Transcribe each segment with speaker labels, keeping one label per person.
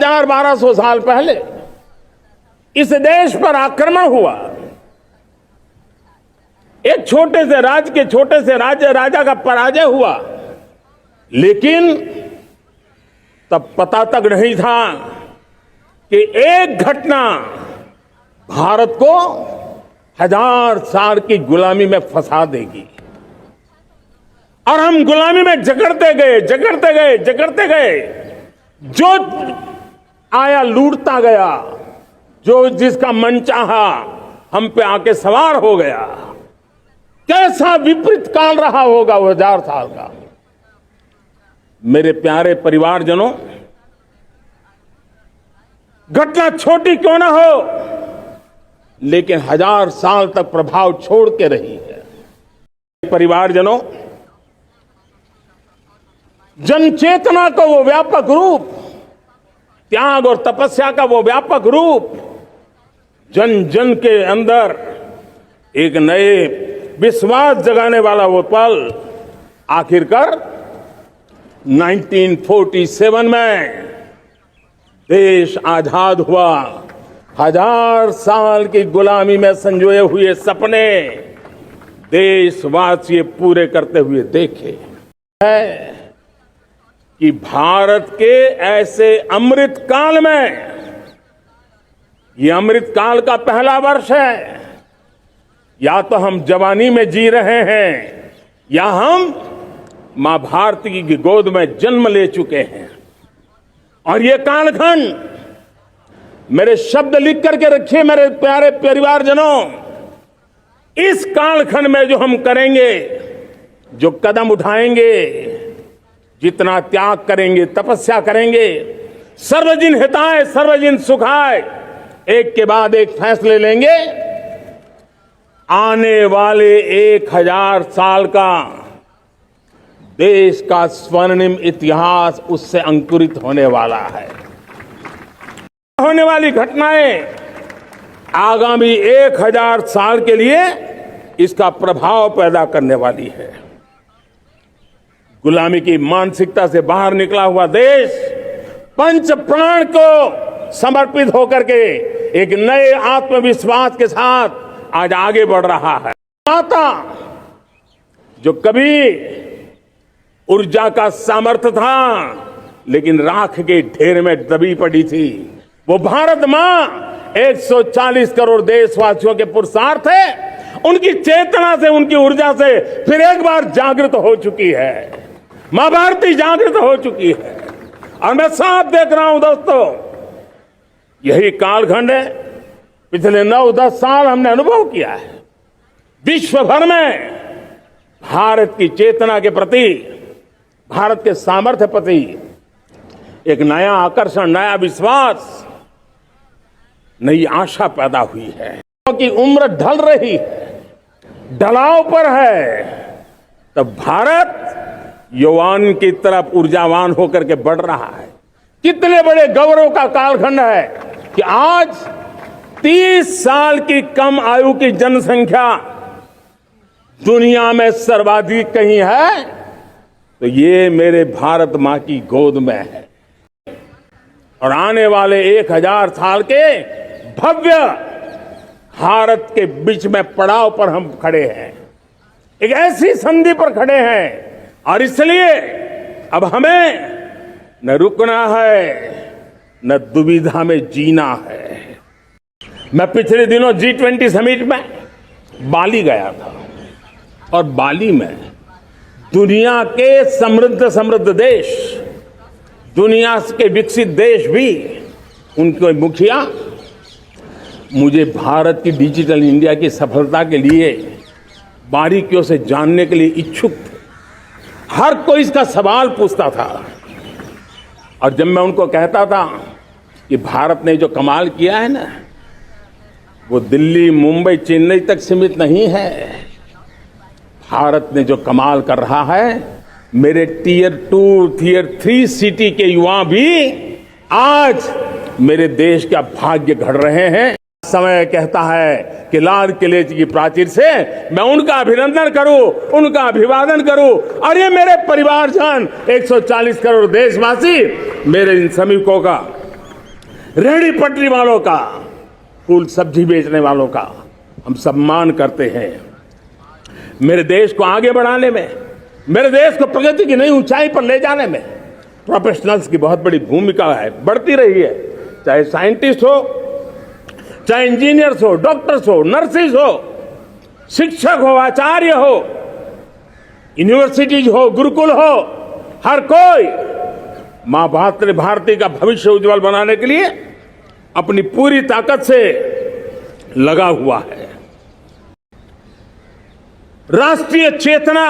Speaker 1: 1200 साल पहले इस देश पर आक्रमण हुआ। एक छोटे से राज्य के छोटे से राजा का पराजय हुआ, लेकिन तब पता तक नहीं था कि एक घटना भारत को 1000 साल की गुलामी में फंसा देगी। और हम गुलामी में जकड़ते गए, जो आया लूटता गया, जो जिसका मन चाहा हम पे आके सवार हो गया। कैसा विपरीत काल रहा होगा वो 1000 साल का। मेरे प्यारे परिवारजनों, घटना छोटी क्यों ना हो, लेकिन 1000 साल तक प्रभाव छोड़ के रही है। परिवारजनों, जन चेतना का वो व्यापक रूप, त्याग और तपस्या का वो व्यापक रूप, जन जन के अंदर एक नए विश्वास जगाने वाला वो पल, आखिरकार 1947 में देश आजाद हुआ। 1000 साल की गुलामी में संजोए हुए सपने देशवासी पूरे करते हुए देखे है कि भारत के ऐसे अमृत काल में, ये अमृत काल का पहला वर्ष है। या तो हम जवानी में जी रहे हैं, या हम मां भारती की गोद में जन्म ले चुके हैं। और ये कालखंड, मेरे शब्द लिख करके रखिए मेरे प्यारे परिवारजनों, इस कालखंड में जो हम करेंगे, जो कदम उठाएंगे, जितना त्याग करेंगे, तपस्या करेंगे, सर्वजन हिताय सर्वजन सुखाय, एक के बाद एक फैसले लेंगे, आने वाले 1000 साल का देश का स्वर्णिम इतिहास उससे अंकुरित होने वाला है। होने वाली घटनाएं आगामी 1000 साल के लिए इसका प्रभाव पैदा करने वाली है। गुलामी की मानसिकता से बाहर निकला हुआ देश पंच प्राण को समर्पित होकर के एक नए आत्मविश्वास के साथ आज आगे बढ़ रहा है। माता जो कभी ऊर्जा का सामर्थ्य था, लेकिन राख के ढेर में दबी पड़ी थी, वो भारत मां 140 करोड़ देशवासियों के पुरुषार्थ है। उनकी चेतना से, उनकी ऊर्जा से फिर एक बार जागृत हो चुकी है। मां भारती जागृत हो चुकी है। और मैं साफ देख रहा हूं दोस्तों, यही कालखंड है। पिछले 9-10 साल हमने अनुभव किया है, विश्व भर में भारत की चेतना के प्रति, भारत के सामर्थ्य प्रति एक नया आकर्षण, नया विश्वास, नई आशा पैदा हुई है। क्योंकि उम्र ढल रही है, ढलाव पर है, तब भारत यौवन की तरफ ऊर्जावान होकर के बढ़ रहा है। कितने बड़े गौरव का कालखंड है कि आज 30 साल की कम आयु की जनसंख्या दुनिया में सर्वाधिक कहीं है, तो ये मेरे भारत मां की गोद में है। और आने वाले 1000 साल के भव्य भारत के बीच में पड़ाव पर हम खड़े हैं, एक ऐसी संधि पर खड़े हैं। और इसलिए अब हमें न रुकना है, न दुविधा में जीना है। मैं पिछले दिनों G20 समिट में बाली गया था, और बाली में दुनिया के समृद्ध देश, दुनिया के विकसित देश भी, उनके मुखिया मुझे भारत की डिजिटल इंडिया की सफलता के लिए बारीकियों से जानने के लिए इच्छुक थे। हर कोई इसका सवाल पूछता था। और जब मैं उनको कहता था कि भारत ने जो कमाल किया है ना, वो दिल्ली, मुंबई, चेन्नई तक सीमित नहीं है। भारत ने जो कमाल कर रहा है, मेरे टियर 2, टियर 3 सिटी के युवा भी आज मेरे देश का भाग्य गढ़ रहे हैं। समय कहता है कि लाल किले की प्राचीर से मैं उनका अभिनंदन करूं, उनका अभिवादन करूं। और ये मेरे परिवारजन 140 करोड़ देशवासी मेरे इन श्रमिकों का रेहड़ी पटरी वालों का, फूल सब्जी बेचने वालों का हम सम्मान करते हैं। मेरे देश को आगे बढ़ाने में, मेरे देश को प्रगति की नई ऊंचाई पर ले जाने में प्रोफेशनल्स की बहुत बड़ी भूमिका है, बढ़ती रही है। चाहे साइंटिस्ट हो, चाहे इंजीनियर्स हो, डॉक्टर्स हो, नर्सिस हो, शिक्षक हो, आचार्य हो, यूनिवर्सिटीज हो, गुरुकुल हो, हर कोई मां भारती का भविष्य उज्जवल बनाने के लिए अपनी पूरी ताकत से लगा हुआ है। राष्ट्रीय चेतना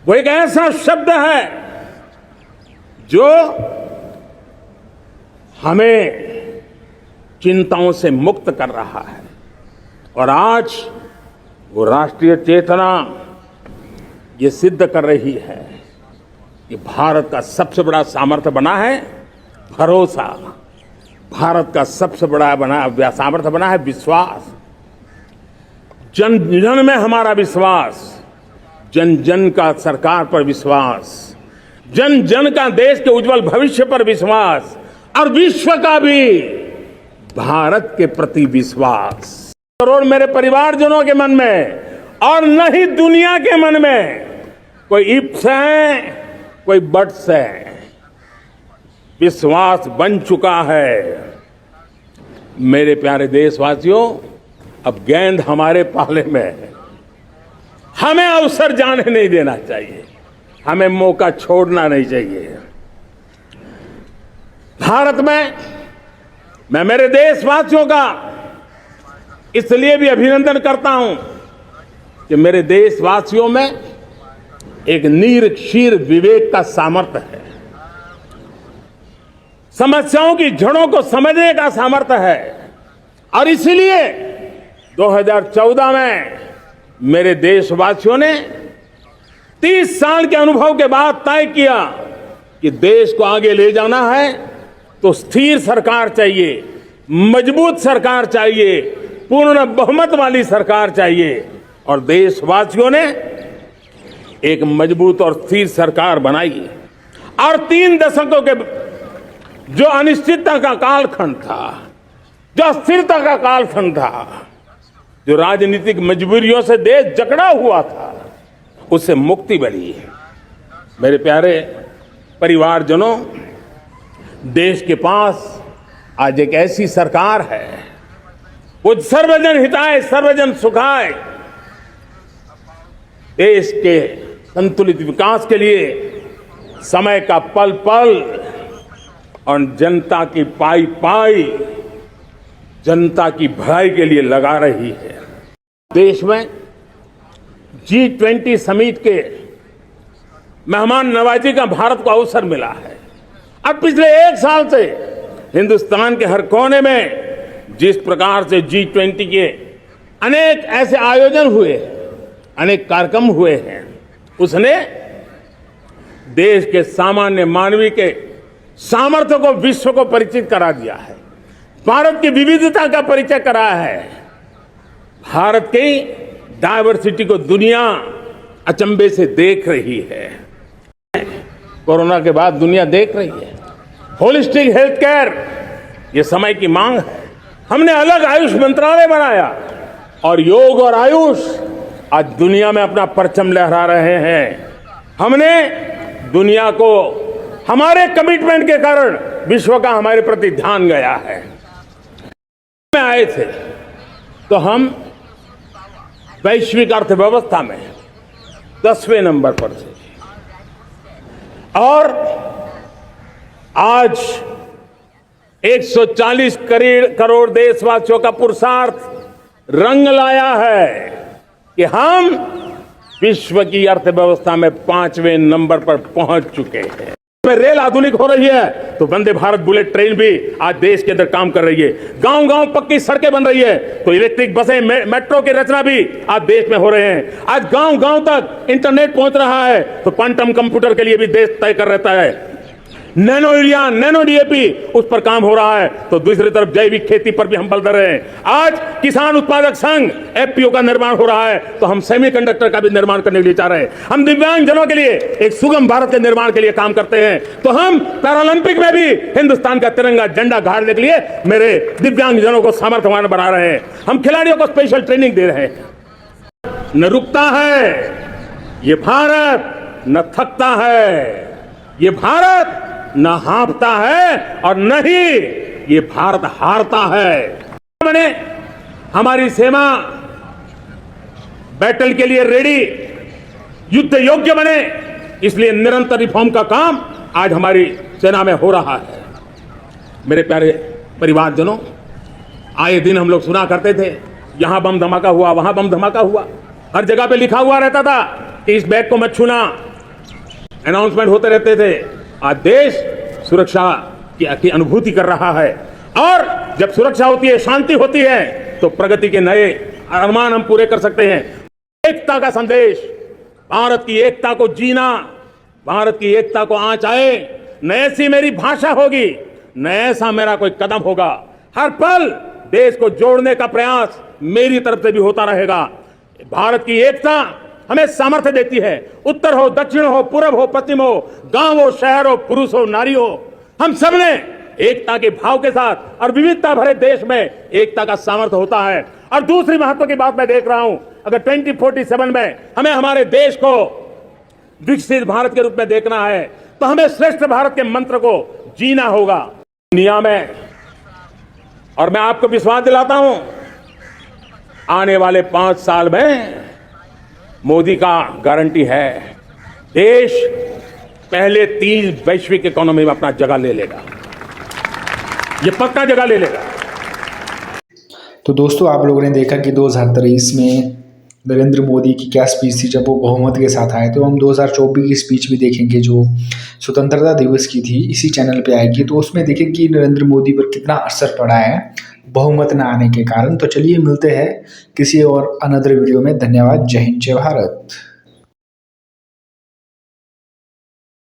Speaker 1: वो एक ऐसा शब्द है जो हमें चिंताओं से मुक्त कर रहा है, और आज वो राष्ट्रीय चेतना ये सिद्ध कर रही है कि भारत का सबसे बड़ा सामर्थ्य बना है भरोसा, भारत का सबसे बड़ा सामर्थ्य बना है विश्वास। जन जन में हमारा विश्वास, जन जन का सरकार पर विश्वास, जन जन का देश के उज्जवल भविष्य पर विश्वास, और विश्व का भी भारत के प्रति विश्वास। करोड़ मेरे परिवारजनों के मन में और न ही दुनिया के मन में कोई इफ्स है, कोई बट्स है। विश्वास बन चुका है। मेरे प्यारे देशवासियों, अब गेंद हमारे पाले में है। हमें अवसर जाने नहीं देना चाहिए, हमें मौका छोड़ना नहीं चाहिए। भारत में मैं मेरे देशवासियों का इसलिए भी अभिनंदन करता हूं कि मेरे देशवासियों में एक नीर क्षीर विवेक का सामर्थ्य है, समस्याओं की जड़ों को समझने का सामर्थ्य है, और इसलिए 2014 में मेरे देशवासियों ने 30 साल के अनुभव के बाद तय किया कि देश को आगे ले जाना है तो स्थिर सरकार चाहिए, मजबूत सरकार चाहिए, पूर्ण बहुमत वाली सरकार चाहिए। और देशवासियों ने एक मजबूत और स्थिर सरकार बनाई, और 3 दशकों के जो अनिश्चितता का कालखंड था, जो अस्थिरता का कालखंड था, जो राजनीतिक मजबूरियों से देश जकड़ा हुआ था, उससे मुक्ति मिली है। मेरे प्यारे परिवारजनों, देश के पास आज एक ऐसी सरकार है, वो सर्वजन हिताय सर्वजन सुखाय, देश के संतुलित विकास के लिए समय का पल पल और जनता की पाई पाई, जनता की भलाई के लिए लगा रही है। देश में G20 समिट के मेहमान नवाजी का भारत को अवसर मिला है। अब पिछले 1 साल से हिंदुस्तान के हर कोने में जिस प्रकार से G20 के अनेक ऐसे आयोजन हुए, अनेक कार्यक्रम हुए हैं, उसने देश के सामान्य मानवी के सामर्थ्य को विश्व को परिचित करा दिया है, भारत की विविधता का परिचय कराया है, भारत की डायवर्सिटी को दुनिया अचंभे से देख रही है। कोरोना के बाद दुनिया देख रही है। होलिस्टिक हेल्थ केयर ये समय की मांग है। हमने अलग आयुष मंत्रालय बनाया, और योग और आयुष आज दुनिया में अपना परचम लहरा रहे हैं। हमने दुनिया को हमारे कमिटमेंट के कारण विश्व का हमारे प्रति ध्यान गया है। में आए थे तो हम वैश्विक अर्थव्यवस्था में 10वें नंबर पर थे, और आज 140 करोड़ देशवासियों का पुरुषार्थ रंग लाया है कि हम विश्व की अर्थव्यवस्था में 5वें नंबर पर पहुंच चुके हैं। रेल आधुनिक हो रही है तो वंदे भारत बुलेट ट्रेन भी आज देश के अंदर काम कर रही है। गांव गांव पक्की सड़कें बन रही है तो इलेक्ट्रिक बसें, मेट्रो की रचना भी आज देश में हो रहे हैं। आज गांव गांव तक इंटरनेट पहुंच रहा है तो क्वांटम कंप्यूटर के लिए भी देश तय कर रहता है। नैनो यूरिया, नैनो डीएपी, उस पर काम हो रहा है। तो दूसरी तरफ जैविक खेती पर भी हम बल दे रहे हैं। आज किसान उत्पादक संघ एफपीओ का निर्माण हो रहा है, तो हम सेमीकंडक्टर का भी निर्माण करने के लिए चाह रहे हैं। हम दिव्यांगजनों के लिए एक सुगम भारत के निर्माण के लिए काम करते हैं। तो हम पैरालंपिक में भी हिंदुस्तान का तिरंगा झंडा गाड़ने के लिए मेरे दिव्यांगजनों को सामर्थ्यवान बना रहे हैं। हम खिलाड़ियों को स्पेशल ट्रेनिंग दे रहे हैं। न रुकता है ये भारत, न थकता है ये भारत, न हाँफता है और न ही ये भारत हारता है। बने हमारी सेना बैटल के लिए रेडी, युद्ध योग्य बने, इसलिए निरंतर रिफॉर्म का काम आज हमारी सेना में हो रहा है। मेरे प्यारे परिवारजनों, आए दिन हम लोग सुना करते थे, यहां बम धमाका हुआ, वहां बम धमाका हुआ, हर जगह पे लिखा हुआ रहता था कि इस बैग को मत छूना, अनाउंसमेंट होते रहते थे। आज देश सुरक्षा की अनुभूति कर रहा है, और जब सुरक्षा होती है, शांति होती है, तो प्रगति के नए अरमान हम पूरे कर सकते हैं। एकता का संदेश, भारत की एकता को जीना, भारत की एकता को आंच आए, न ऐसी मेरी भाषा होगी, न ऐसा मेरा कोई कदम होगा। हर पल देश को जोड़ने का प्रयास मेरी तरफ से भी होता रहेगा। भारत की एकता हमें सामर्थ्य देती है। उत्तर हो, दक्षिण हो, पूर्व हो, पश्चिम हो, गांव हो, शहर हो, पुरुष हो, नारी हो, हम सब ने एकता के भाव के साथ और विविधता भरे देश में एकता का सामर्थ्य होता है। और दूसरी महत्व की बात मैं देख रहा हूं, अगर 2047 में हमें हमारे देश को विकसित भारत के रूप में देखना है, तो हमें श्रेष्ठ भारत के मंत्र को जीना होगा दुनिया में। और मैं आपको विश्वास दिलाता हूं, आने वाले 5 साल में मोदी का गारंटी है, देश पहले 3 वैश्विक इकोनॉमी में अपना जगह ले लेगा, ये पक्का जगह ले लेगा।
Speaker 2: तो दोस्तों, आप लोगों ने देखा कि 2023 में नरेंद्र मोदी की क्या स्पीच थी जब वो बहुमत के साथ आए। तो हम 2024 की स्पीच भी देखेंगे जो स्वतंत्रता दिवस की थी, इसी चैनल पे आएगी। तो उसमें देखेंगे कि नरेंद्र मोदी पर कितना असर पड़ा है बहुमत न आने के कारण। तो चलिए मिलते हैं किसी और अनदर वीडियो में। धन्यवाद। जय हिंद, जय भारत।